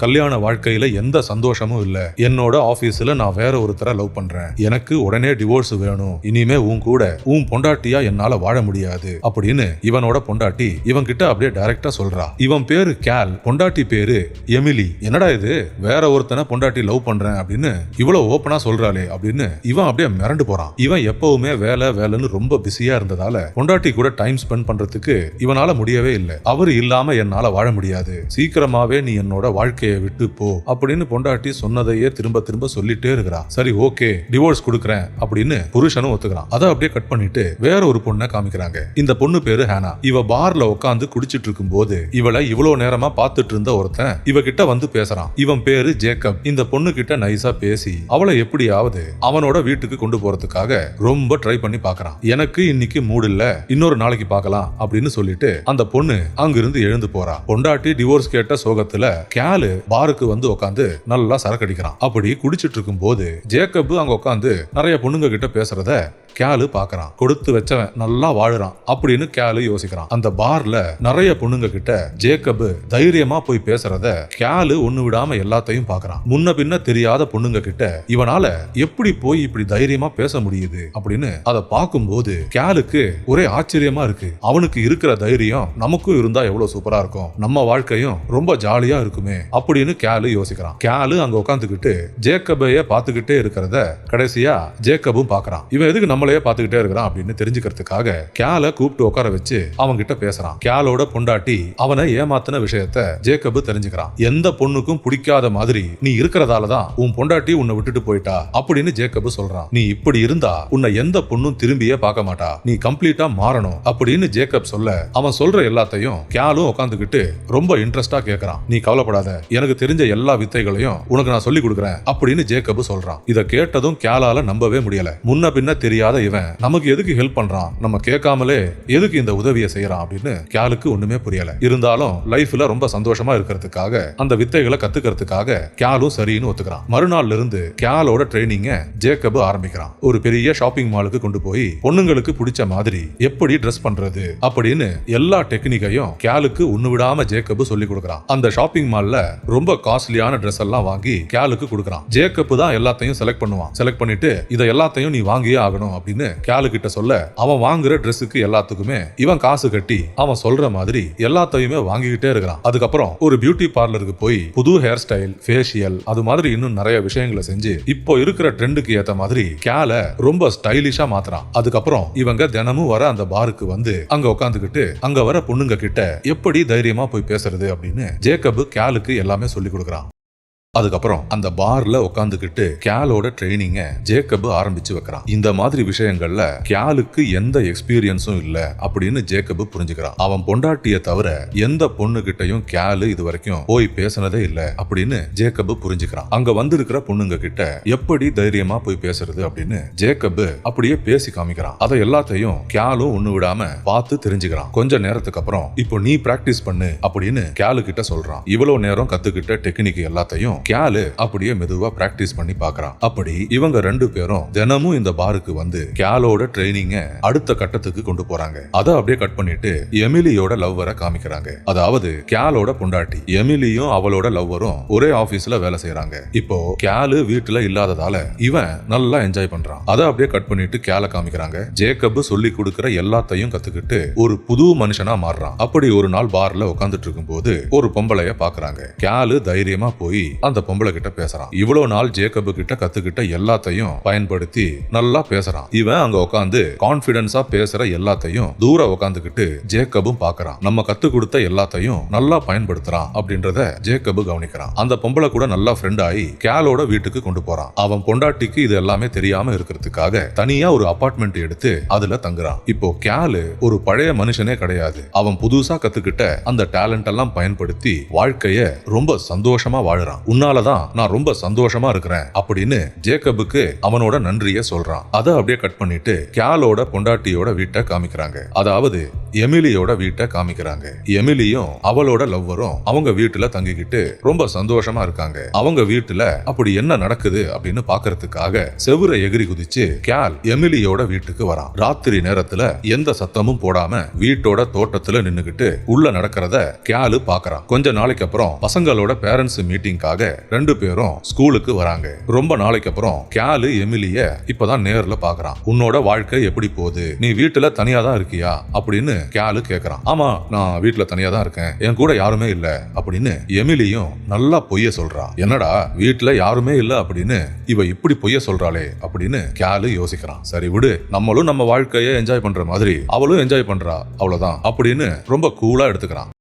கல்யாண வாழ்க்கையில எந்த சந்தோஷமும் இல்ல. என்னோட ஆபீஸ்ல நான் வேற ஒருத்தரை லவ் பண்றேன். எனக்கு உடனே டிவோர்ஸ் வேணும். இனிமே உன் கூட உன் பொண்டாட்டியா என்னால வாழ முடியாது அப்படின்னு இவனோட பொண்டாட்டி இவன் கிட்ட அப்படியே டைரக்டா சொல்றா. இவன் பேரு கேல், பொண்டாட்டி பேரு எமிலி. என்னடா இது, வேற ஒருத்தனை பொண்டாட்டி லவ் பண்றேன் அப்படின்னு இவ்வளவு ஓப்பனா சொல்றாளே அப்படின்னு இவன் அப்படியே மிரண்டு போறான். இவன் எப்பவுமே வேலைன்னு ரொம்ப பிஸியா இருந்ததால பொண்டாட்டி கூட டைம் ஸ்பெண்ட் பண்றதுக்கு இவனால முடியவே இல்லை. அவரு இல்லாம என்னால வாழ முடியாது. சீக்கிரமாவே நீ என்னோட வாழ்க்கை விட்டு போ அப்படின்னு பொண்டாட்டி சொன்னதையே திரும்ப திரும்ப சொல்லிட்டே இருக்கிறா. சரி, ஓகே, டிவோர்ஸ் கொடுக்கறேன் அப்படின்னு புருஷனும் ஒத்துக்கிறான். அதை அப்படியே கட் பண்ணிட்டு வேற ஒரு பொண்ணை காமிக்கிறாங்க. இந்த பொண்ணு பேரு ஹானா. இவ பார்ல உட்காந்து குடிச்சிட்டு இருக்கும் போது இவளை இவ்வளவு நேரமா பார்த்துட்டு இருந்த ஒருத்தன் இவ கிட்ட வந்து பேசுறான். இவன் பேரு ஜேக்கப். இந்த பொண்ணு கிட்ட நைஸா பேசி அவளை எப்படியாவது அவனோட வீட்டுக்கு கொண்டு போறதுக்காக ரொம்ப ட்ரை பண்ணி பாக்குறான். எனக்கு இன்னைக்கு மூடு இல்ல, இன்னொரு நாளைக்கு பார்க்கலாம் அப்படின்னு சொல்லிட்டு அந்த பொண்ணு அங்கிருந்து எழுந்து போறா. பொண்டாட்டி டிவோர்ஸ் கேட்ட சோகத்துல கேலு பாருக்கு வந்து உட்காந்து நல்லா சரக்கு அடிக்கிறான். அப்படி குடிச்சிட்டு இருக்கும் போது ஜேக்கப் அங்க உட்காந்து நிறைய பொண்ணுங்க கிட்ட பேசுறத கேலு பாக்குறான். கொடுத்து வச்சவன் நல்லா வாழுறான் அப்படின்னு கேலு யோசிக்கிறான். அந்த பார்ல நிறைய பொண்ணுங்க கிட்ட ஜேக்கப் தைரியமா போய் பேசுறத கேலு ஒண்ணு விடாம எல்லாத்தையும் பாக்குறான். முன்ன பின்ன தெரியாத பொண்ணுங்க கிட்ட இவனால எப்படி போய் இப்படி தைரியமா பேச முடியுது அப்படின்னு அதை பார்க்கும்போது கேலுக்கு ஒரே ஆச்சரியமா இருக்கு. அவனுக்கு இருக்கிற தைரியம் நமக்கும் இருந்தா எவ்வளவு சூப்பரா இருக்கும், நம்ம வாழ்க்கையும் ரொம்ப ஜாலியா இருக்குமே அப்படின்னு கேலு யோசிக்கிறான். கேலு அங்க உட்காந்துக்கிட்டு ஜேக்கபைய பாத்துக்கிட்டே இருக்கிறத கடைசியா ஜேக்கபும் பாக்குறான். இவன் எதுக்கு நம்மளையே பாத்துக்கிட்டே இருக்கிறான் அப்படின்னு தெரிஞ்சுக்கிறதுக்காக கேலை கூப்பிட்டு உட்கார வச்சு அவங்க கிட்ட பேசுறான். கேலோட பொண்டாட்டி அவனை ஏமாத்தின விஷயத்த ஜேக்கப் தெரிஞ்சுக்கிறான். எந்த பொண்ணுக்கும் பிடிக்காத மாதிரி நீ இருக்கிறதாலதான் உன் பொண்டாட்டி உன்னை விட்டுட்டு போயிட்டா அப்படின்னு ஜேக்கப் சொல்றான். நீ இப்படி இருந்தா உன்னை எந்த பொண்ணும் திரும்பியே பார்க்க மாட்டா, நீ கம்ப்ளீட்டா மாறணும் அப்படின்னு ஜேக்கப் சொல்ல அவன் சொல்ற எல்லாத்தையும் கேலும் உட்காந்துக்கிட்டு ரொம்ப இன்ட்ரெஸ்டா கேட்கறான். நீ கவலைப்படாத, எனக்கு தெரிஞ்ச எல்லா வித்தைகளையும் உனக்கு நான் சொல்லி கொடுக்குறேன் அப்படின்னு ஜேக்கப் சொல்றான். இதை கேட்டதும் கேலால நம்பவே முடியல. முன்ன பின்ன தெரியாத இவன் நமக்கு எதுக்கு ஹெல்ப் பண்றான், நம்ம கேட்காமலே எதுக்கு இந்த உதவியை செய்யறான் அப்படின்னு கேலுக்கு ஒண்ணுமே புரியல. இருந்தாலும் லைஃப்ல ரொம்ப சந்தோஷமா இருக்கிறதுக்காக அந்த வித்தைகளை கத்துக்கிறதுக்காக கேலும் சரின்னு ஒத்துக்கிறான். மறுநாள்ல இருந்து கேலோட ட்ரைனிங்க ஜேக்கப் ஆரம்பிக்கிறான். ஒரு பெரிய ஷாப்பிங் மாலுக்கு கொண்டு போய் பொண்ணுங்களுக்கு பிடிச்ச மாதிரி எப்படி ட்ரெஸ் பண்றது அப்படின்னு எல்லா டெக்னிக்கையும் கேலுக்கு ஒண்ணு விடாம ஜேக்கப் சொல்லி கொடுக்கறான். அந்த ஷாப்பிங் மால்ல ரொம்ப காஸ்ட்லியான ட்ரெஸ் எல்லாம் வாங்கி கேலுக்கு கொடுக்கறான். ஜேக்கப் தான் எல்லாத்தையும் செலக்ட் பண்ணுவான். செலக்ட் பண்ணிட்டு இதை எல்லாத்தையும் நீ வாங்கியே ஆகணும் அப்படின்னு கேலு கிட்ட சொல்ல அவன் வாங்குற ட்ரெஸ்ஸுக்கு எல்லாத்துக்குமே இவன் காசு கட்டி அவன் சொல்ற மாதிரி எல்லாத்தையுமே வாங்கிக்கிட்டே இருக்கிறான். அதுக்கப்புறம் ஒரு பியூட்டி பார்லருக்கு போய் புது ஹேர் ஸ்டைல், ஃபேஷியல், அது மாதிரி இன்னும் நிறைய விஷயங்களை செஞ்சு இப்போ இருக்கிற ட்ரெண்டுக்கு ஏத்த மாதிரி கேல ரொம்ப ஸ்டைலிஷா மாத்துறான். அதுக்கப்புறம் இவங்க தினமும் வர அந்த பாருக்கு வந்து அங்க உட்காந்துக்கிட்டு அங்க வர பொண்ணுங்க கிட்ட எப்படி தைரியமா போய் பேசுறது அப்படின்னு ஜேக்கப் கேலுக்கு எல்லாமே சொல்லி கொடுக்கறான். அதுக்கப்புறம் அந்த பார்ல உட்காந்துக்கிட்டு கேலோட ட்ரைனிங்க ஜேக்கப் ஆரம்பிச்சு வைக்கிறான். இந்த மாதிரி விஷயங்கள்ல கேலுக்கு எந்த எக்ஸ்பீரியன்ஸும் இல்ல அப்படின்னு ஜேக்கப் புரிஞ்சுக்கிறான். அவன் பொண்டாட்டிய தவிர எந்த பொண்ணு கிட்டையும் கேலு இது வரைக்கும் போய் பேசினதே இல்ல அப்படின்னு ஜேக்கப் புரிஞ்சுக்கிறான். அங்க வந்திருக்கிற பொண்ணுங்க கிட்ட எப்படி தைரியமா போய் பேசுறது அப்படின்னு ஜேக்கப் அப்படியே பேசி காமிக்கிறான். அதை எல்லாத்தையும் கேலும் ஒண்ணு விடாம பார்த்து தெரிஞ்சுக்கிறான். கொஞ்ச நேரத்துக்கு அப்புறம் இப்போ நீ பிராக்டிஸ் பண்ணு அப்படின்னு கேலு கிட்ட சொல்றான். இவ்வளவு நேரம் கத்துக்கிட்ட டெக்னிக் எல்லாத்தையும் கேலு அப்படியே மெதுவா பிராக்டிஸ் பண்ணி பார்க்கறான். அப்படி இவங்க ரெண்டு பேரும் தினமும் இந்த பாருக்கு வந்து கேலோட ட்ரைனிங்க அடுத்த கட்டத்துக்கு கொண்டு போறாங்க. அதை அப்படியே கட் பண்ணிட்டு எமிலியோட லவ்வரை காமிக்கிறாங்க. அதாவது கேலோட பொண்டாட்டி எமிலியும் அவளோட லவ்வரும் ஒரே ஆபீஸ்ல வேலை செய்யறாங்க. இப்போ கேலு வீட்டுல இல்லாததால இவன் நல்லா என்ஜாய் பண்றான். அதை அப்படியே கட் பண்ணிட்டு கேல காமிக்கிறாங்க. ஜேக்கப் சொல்லி கொடுக்கிற எல்லாத்தையும் கத்துக்கிட்டு ஒரு புது மனுஷனா மாறுறான். அப்படி ஒரு நாள் பார்ல உட்கார்ந்துட்டு இருக்கும் போது ஒரு பொம்பளைய பாக்குறாங்க. கேலு தைரியமா போய் அந்த பொம்பளை கிட்ட பேசுறான். இவ்வளவு நாள் ஜேக்கப் கிட்ட கத்துக்கிட்ட எல்லாத்தையும் பயன்படுத்தி நல்லா பேசுறான். இவன் அங்க உட்காந்து கான்பிடன்ஸா பேசுற எல்லாத்தையும் தூர உட்காந்துக்கிட்டு ஜேக்கபும் பாக்குறான். நம்ம கத்து கொடுத்த எல்லாத்தையும் நல்லா பயன்படுத்துறான் அப்படின்றத ஜேக்கப் கவனிக்கிறான். அந்த பொம்பளை கூட நல்லா ஃப்ரெண்ட் ஆகி கேலோட வீட்டுக்கு கொண்டு போறான். அவன் பொண்டாட்டிக்கு இது எல்லாமே தெரியாம இருக்கிறதுக்காக தனியா ஒரு அபார்ட்மெண்ட் எடுத்து அதுல தங்குறான். இப்போ கேலு ஒரு பழைய மனுஷனே கிடையாது. அவன் புதுசா கத்துக்கிட்ட அந்த டேலண்ட் எல்லாம் பயன்படுத்தி வாழ்க்கைய ரொம்ப சந்தோஷமா வாழுறான். உன்னாலதான் நான் ரொம்ப சந்தோஷமா இருக்கிறேன் அப்படின்னு ஜேக்கபுக்கு அவனோட நன்றிய சொல்றான். அதை அப்படியே கட் பண்ணிட்டு கேலோட பொண்டாட்டியோட வீட்டை காமிக்கிறாங்க. அதாவது எமிலியோட வீட்டை காமிக்கிறாங்க. எமிலியும் அவளோட லவ்வரும் அவங்க வீட்டுல தங்கிக்கிட்டு ரொம்ப சந்தோஷமா இருக்காங்க. அவங்க வீட்டுல அப்படி என்ன நடக்குது அப்படின்னு பாக்குறதுக்காக செவுரை எகிரி குதிச்சு கேல் எமிலியோட வீட்டுக்கு வரான். ராத்திரி நேரத்துல எந்த சத்தமும் போடாம வீட்டோட தோட்டத்துல நின்னுகிட்டு உள்ள நடக்கிறத கேலு பாக்குறான். கொஞ்ச நாளைக்கு அப்புறம் பசங்களோட பேரண்ட்ஸ் மீட்டிங்காக ரெண்டு பேரும் ஸ்கூலுக்கு வராங்க. ரொம்ப நாளைக்கு அப்புறம் கேலு எமிலிய இப்பதான் நேர்ல பாக்குறான். உன்னோட வாழ்க்கை எப்படி போகுது, நீ வீட்டுல தனியா தான் இருக்கியா அப்படின்னு கேலு கேக்குறான். ஆமா, நான் வீட்டுல தனியா தான் இருக்கேன், என் கூட யாருமே இல்ல அப்படின்னு எமிலியும் நல்லா பொய்ய சொல்றா. என்னடா வீட்டுல யாருமே இல்ல அப்படின்னு இவ இப்படி பொய்ய சொல்றாளே அப்படின்னு கேலு யோசிக்கிறான். சரி விடு, நம்மளும் நம்ம வாழ்க்கையை என்ஜாய் பண்ற மாதிரி அவளும் என்ஜாய் பண்றா, அவ்வளவுதான் அப்படின்னு ரொம்ப கூலா எடுத்துக்கிறான்.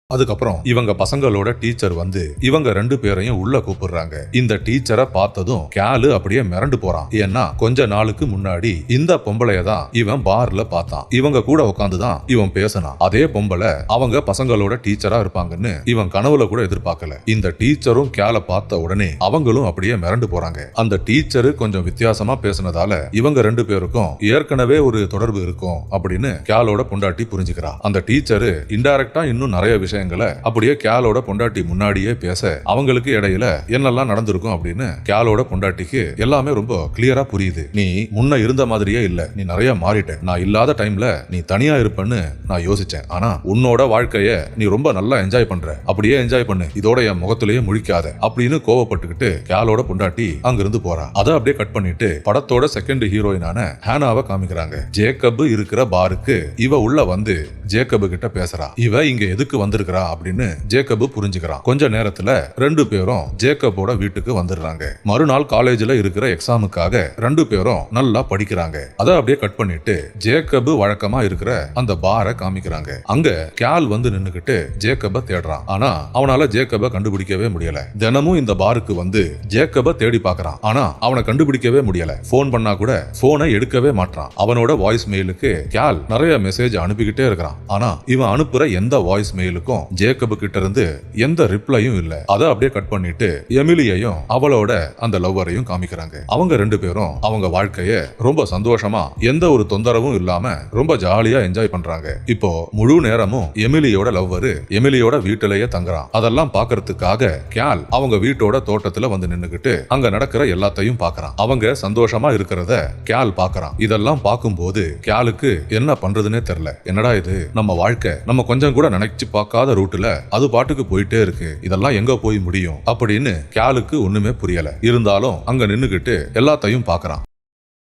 அதுக்கப்புறம் இவங்க பசங்களோட டீச்சர் வந்து இவங்க ரெண்டு பேரையும் உள்ள கூப்பிடுறாங்க. இந்த டீச்சரை பார்த்ததும் கேலு அப்படியே மிரண்டு போறான். ஏன்னா கொஞ்ச நாளுக்கு முன்னாடி இந்த பொம்பளைய தான் இவன் பார்ல பார்த்தான். இவங்க கூட உட்காந்துதான் இவன் பேசினான். அதே பொம்பளை அவங்க பசங்களோட டீச்சரா இருப்பாங்கன்னு இவன் கனவுல கூட எதிர்பார்க்கல. இந்த டீச்சரும் கேல பார்த்த உடனே அவங்களும் அப்படியே மிரண்டு போறாங்க. அந்த டீச்சரு கொஞ்சம் வித்தியாசமா பேசினதால இவங்க ரெண்டு பேருக்கும் ஏற்கனவே ஒரு தொடர்பு இருக்கும் அப்படின்னு கேலோட பொண்டாட்டி புரிஞ்சுக்கிறா. அந்த டீச்சரு இன்டைரக்டா இன்னும் நிறைய விஷயம் அப்படியே கேலோட பொண்டாட்டி முன்னாடியே பேச அவங்களுக்கு இடையில என்னெல்லாம் நடந்திருக்கும் அப்படின்னு கேலோட பொண்டாட்டிக்கு எல்லாமே ரொம்ப கிளியரா புரியுது. நீ முன்ன இருந்த மாதிரியே இல்ல, நீ நிறைய மாறிட்ட. நான் இல்லாத டைம்ல நீ தனியா இருப்பன்னு நான் யோசிச்சேன். ஆனா உன்னோட வாழ்க்கைய நீ ரொம்ப நல்லா என்ஜாய் பண்ற, அப்படியே என்ஜாய் பண்ணு, இதோட என் முகத்திலேயே முழிக்காத அப்படின்னு கோவப்பட்டுக்கிட்டு கேலோட பொண்டாட்டி அங்கிருந்து போறா. அதை அப்படியே கட் பண்ணிட்டு படத்தோட செகண்ட் ஹீரோயினான ஹானாவை காமிக்கிறாங்க. ஜேக்கப் இருக்கிற பாருக்கு இவ உள்ள வந்து ஜேக்கப் கிட்ட பேசுறா. இவ இங்க எதுக்கு வந்திருக்கிறா அப்படின்னு ஜேக்கப் புரிஞ்சுக்கிறான். கொஞ்ச நேரத்துல ரெண்டு பேரும் ஜேக்கப்போட வீட்டுக்கு வந்துடுறாங்க. மறுநாள் காலேஜ்ல இருக்கிற எக்ஸாமுக்காக ரெண்டு பேரும் நல்லா படிக்கிறாங்க. அதை அப்படியே கட் பண்ணிட்டு ஜேக்கப் வழக்கமா இருக்கிற அந்த பாரை காமிக்கிறாங்க. அங்க கேல் வந்து நின்னுகிட்டு ஜேக்கப்ப தேடுறான். ஆனா அவனால ஜேக்கப்ப கண்டுபிடிக்கவே முடியல. தினமும் இந்த பாருக்கு வந்து ஜேக்கப்ப தேடி பார்க்கறான். ஆனா அவனை கண்டுபிடிக்கவே முடியல. போன் பண்ணா கூட போனை எடுக்கவே மாட்டான். அவனோட வாய்ஸ் மெயிலுக்கு கேல் நிறைய மெசேஜ் அனுப்பிக்கிட்டே இருக்கிறான். ஆனா இவன் அனுப்புற எந்த வாய்ஸ் மெயிலுக்கும் ஜேக்கப் கிட்ட இருந்து எந்த ரிப்ளையும் இல்ல. அதை அப்படியே கட் பண்ணிட்டு எமிலியையும் அவளோட அந்த லவ்வரையும் காமிக்கிறாங்க. அவங்க ரெண்டு பேரும் அவங்க வாழ்க்கைய ரொம்ப சந்தோஷமா எந்த ஒரு தொந்தரவும் இல்லாம ரொம்ப ஜாலியா என்ஜாய் பண்றாங்க. இப்போ முழு நேரமும் எமிலியோட லவ்வரு எமிலியோட வீட்டிலேயே தங்குறான். அதெல்லாம் பாக்குறதுக்காக கேல் அவங்க வீட்டோட தோட்டத்துல வந்து நின்னுகிட்டு அங்க நடக்கிற எல்லாத்தையும் பாக்குறான். அவங்க சந்தோஷமா இருக்கிறத கேல் பாக்குறான். இதெல்லாம் பார்க்கும்போது கேலுக்கு என்ன பண்றதுன்னே தெரியல. என்னடா இது, நம்ம வாழ்க்கை நம்ம கொஞ்சம் கூட நினைச்சு பார்க்காத ரூட்ல அது பாட்டுக்கு போயிட்டே இருக்கு, இதெல்லாம் எங்க போய் முடியும் அப்படின்னு கேலுக்கு ஒண்ணுமே புரியல. இருந்தாலும் அங்க நின்னுகிட்டு எல்லாத்தையும் பாக்குறான்.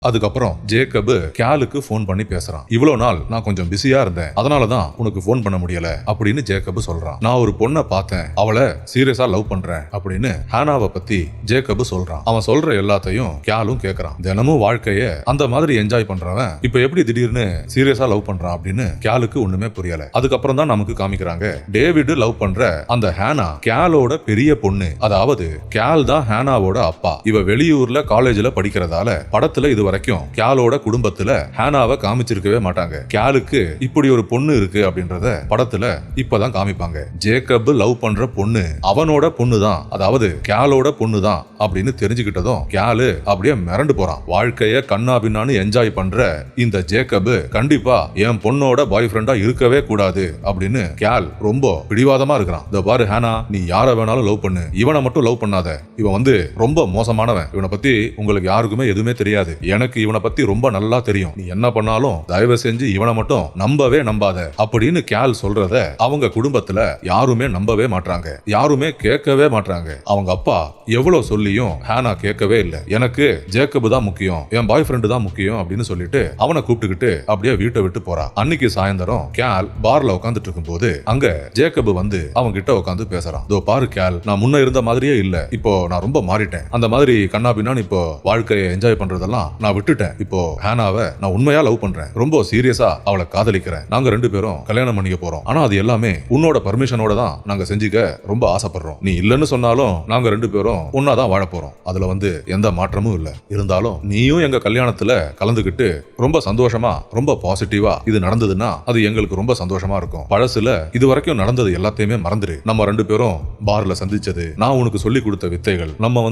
அதுக்கப்புறம் ஜேக்கப் கேலுக்கு போன் பண்ணி பேசுறான். இவ்வளவு நாள் நான் கொஞ்சம் பிஸியா இருந்தேன், அதனாலதான் உனக்கு போன் பண்ண முடியல அப்படின்னு ஜேக்கப் சொல்றான். நான் ஒரு பொண்ணை பார்த்தேன், அவளை சீரியஸா லவ் பண்றேன் அப்படின்னு ஹானாவை பத்தி ஜேக்கப் சொல்றான். அவன் சொல்ற எல்லாத்தையும் கேலும் கேக்குறான். தினமும் வாழ்க்கைய அந்த மாதிரி என்ஜாய் பண்றவன் இப்ப எப்படி திடீர்னு சீரியஸா லவ் பண்றான் அப்படின்னு கேலுக்கு ஒண்ணுமே புரியல. அதுக்கப்புறம் தான் நமக்கு காமிக்கிறாங்க டேவிட் லவ் பண்ற அந்த ஹானா கேலோட பெரிய பொண்ணு. அதாவது கேல் தான் ஹானாவோட அப்பா. இவ வெளியூர்ல காலேஜ்ல படிக்கிறதால படத்துல இது வரைக்கும் கேலோட குடும்பத்துல ஹானாவை காமிச்சிருக்கவே மாட்டாங்க. கேலுக்கு இப்படி ஒரு பொண்ணு இருக்கு அப்படின்றத படத்துல இப்பதான் காமிப்பாங்க. ஜேக்கப் லவ் பண்ற பொண்ணு அவனோட பொண்ணு தான், அதாவது கேலோட பொண்ணு தான் அப்படின்னு தெரிஞ்சுக்கிட்டதும் கேலு அப்படியே மிரண்டு போறான். வாழ்க்கைய கண்ணா பின்னான்னு என்ஜாய் பண்ற இந்த ஜேக்கப் கண்டிப்பா என் பொண்ணோட பாய் ஃப்ரெண்டா இருக்கவே கூடாது அப்படின்னு கேல் ரொம்ப பிடிவாதமா இருக்கிறான். இந்த பாரு ஹானா, நீ யார வேணாலும் லவ் பண்ணு, இவனை மட்டும் லவ் பண்ணாத, இவன் வந்து ரொம்ப மோசமானவன், இவனை பத்தி உங்களுக்கு யாருக்குமே எதுவுமே தெரியாது, எனக்கு இவனை பத்தி ரொம்ப நல்லா தெரியும், நீ என்ன பண்ணாலும் தயவு செஞ்சு இவனை மட்டும் நம்பவே நம்பாத அப்படின்னு கேல் சொல்றத அவங்க குடும்பத்துல யாருமே நம்பவே மாட்டாங்க, யாருமே கேட்கவே மாட்டாங்க. அவங்க அப்பா எவ்வளவு சொல்லியும் ஹானா கேட்கவே இல்லை. எனக்கு ஜேக்கப் தான் முக்கியம், என் பாய் ஃப்ரெண்டு தான் முக்கியம் அப்படின்னு சொல்லிட்டு அவனை கூப்பிட்டுக்கிட்டு அப்படியே வீட்டை விட்டு போறா. அன்னைக்கு சாயந்தரம் கேல் பார்ல உட்காந்துட்டு இருக்கும் போது அங்க ஜேக்கப் வந்து அவங்க கிட்ட உட்காந்து பேசுறான். இதோ பாரு கேல், நான் முன்ன இருந்த மாதிரியே இல்ல, இப்போ நான் ரொம்ப மாறிட்டேன், அந்த மாதிரி கண்ணா பின்னான்னு இப்போ வாழ்க்கையை என்ஜாய் பண்றதெல்லாம் நான் விட்டுட்டேன். இப்போ ஹேனாவை நான் உண்மையா லவ் பண்றேன், ரொம்ப சீரியஸா அவளை காதலிக்கிறேன், நாங்க 2 பேரும் கல்யாணம் பண்ணிக்க போறோம். ஆனா அது எல்லாமே உன்னோட பர்மிஷனோட தான் நாங்க செஞ்சுக்க ரொம்ப ஆசைப்படுறோம். நீ இல்லன்னு சொன்னாலும் நாங்க 2 பேரும் ஒன்னாதான் வாழ போறோம். அதுல எந்த மாற்றமும் இல்ல. இருந்தாலும் நீயும் எங்க கல்யாணத்துல கலந்துகிட்டு ரொம்ப சந்தோஷமா ரொம்ப பாசிட்டிவா இது நடந்ததுன்னா அது எங்களுக்கு ரொம்ப சந்தோஷமா இருக்கும். பழசுல இது வரைக்கும் நடந்தது எல்லாத்தையுமே மறந்துரு. நம்ம 2 பேரும் பார்ல சந்திச்சது, நான் உனக்கு சொல்லி கொடுத்த வித்தைகள், நம்ம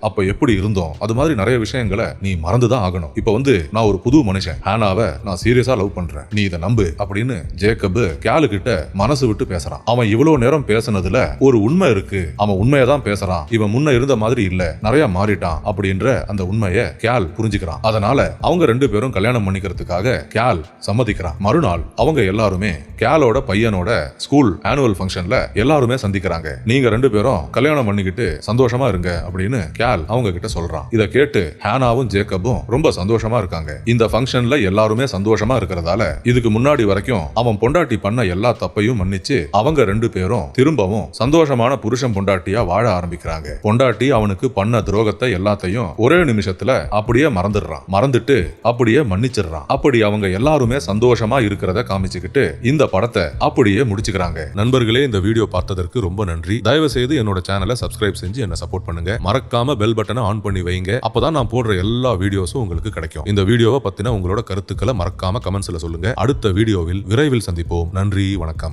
அப்ப எப்படி இருந்தோம், அது மாதிரி நிறைய விஷயங்களை நீ மறந்துதான் ஆகணும். இப்ப நான் ஒரு புது மனுஷன், ஹேனாவை நான் சீரியஸா லவ் பண்றேன், நீ இதை நம்பு அப்படின்னு ஜேக்கப் கேலு கிட்ட மனசு விட்டு பேசுறான். அவன் இவ்வளவு நேரம் பேசுனதுல ஒரு உண்மை இருக்கு. அவன் உண்மையதான் பேசுறான். இவன் முன்ன இருந்த மாதிரி இல்ல, நிறைய மாறிட்டான் அப்படின்ற அந்த உண்மையை கேல் புரிஞ்சுக்கிறான். அதனால அவங்க 2 பேரும் கல்யாணம் பண்ணிக்கிறதுக்காக கேல் சம்மதிக்கிறான். மறுநாள் அவங்க எல்லாருமே கேலோட பையனோட ஸ்கூல் ஆனுவல் ஃபங்க்ஷன்ல எல்லாருமே சந்திக்கிறாங்க. நீங்க 2 பேரும் கல்யாணம் பண்ணிக்கிட்டு சந்தோஷமா இருங்க அப்படின்னு கேல் அவங்க கிட்ட சொல்றான். இத கேட்டு ஹேனாவும் ஜேக்கப்பும் ரொம்ப சந்தோஷமா இருக்காங்க. இந்த ஃபங்க்ஷன்ல எல்லாருமே சந்தோஷமா இருக்கிறதால இதுக்கு முன்னாடி வரைக்கும் அவன் பொண்டாட்டி பண்ண எல்லா தப்பையும் மன்னிச்சு அவங்க 2 பேரும் திரும்பவும் சந்தோஷமான புருஷன் பொண்டாட்டியா வாழ ஆரம்பிக்கிறாங்க. பொண்டாட்டி அவனுக்கு பண்ண துரோகத்தை எல்லாத்தையும் ஒரே நிமிஷத்துல அப்படியே மறந்துடுறான். மறந்துட்டு அப்படியே மன்னிச்சிடுறான். அப்படி அவங்க எல்லாருமே சந்தோஷமா இருக்கிறத காமிச்சுக்கிட்டு இந்த படத்தை அப்படியே முடிச்சுக்கிறாங்க. நண்பர்களே, இந்த வீடியோ பார்த்ததற்கு ரொம்ப நன்றி. தயவு செய்து என்னோட சேனலை சப்ஸ்கிரைப் செஞ்சு என்ன சப்போர்ட் பண்ணுங்க. மறக்காம பெல் பட்டனை ஆன் பண்ணி வைங்க. அப்பதான் நான் போடுற எல்லா வீடியோஸும் உங்களுக்கு கிடைக்கும். இந்த வீடியோவை பத்தின உங்களோட கருத்துக்களை மறக்காம கமெண்ட்ஸ்ல சொல்லுங்க. அடுத்த வீடியோவில் விரைவில் சந்திப்போம். நன்றி, வணக்கம்.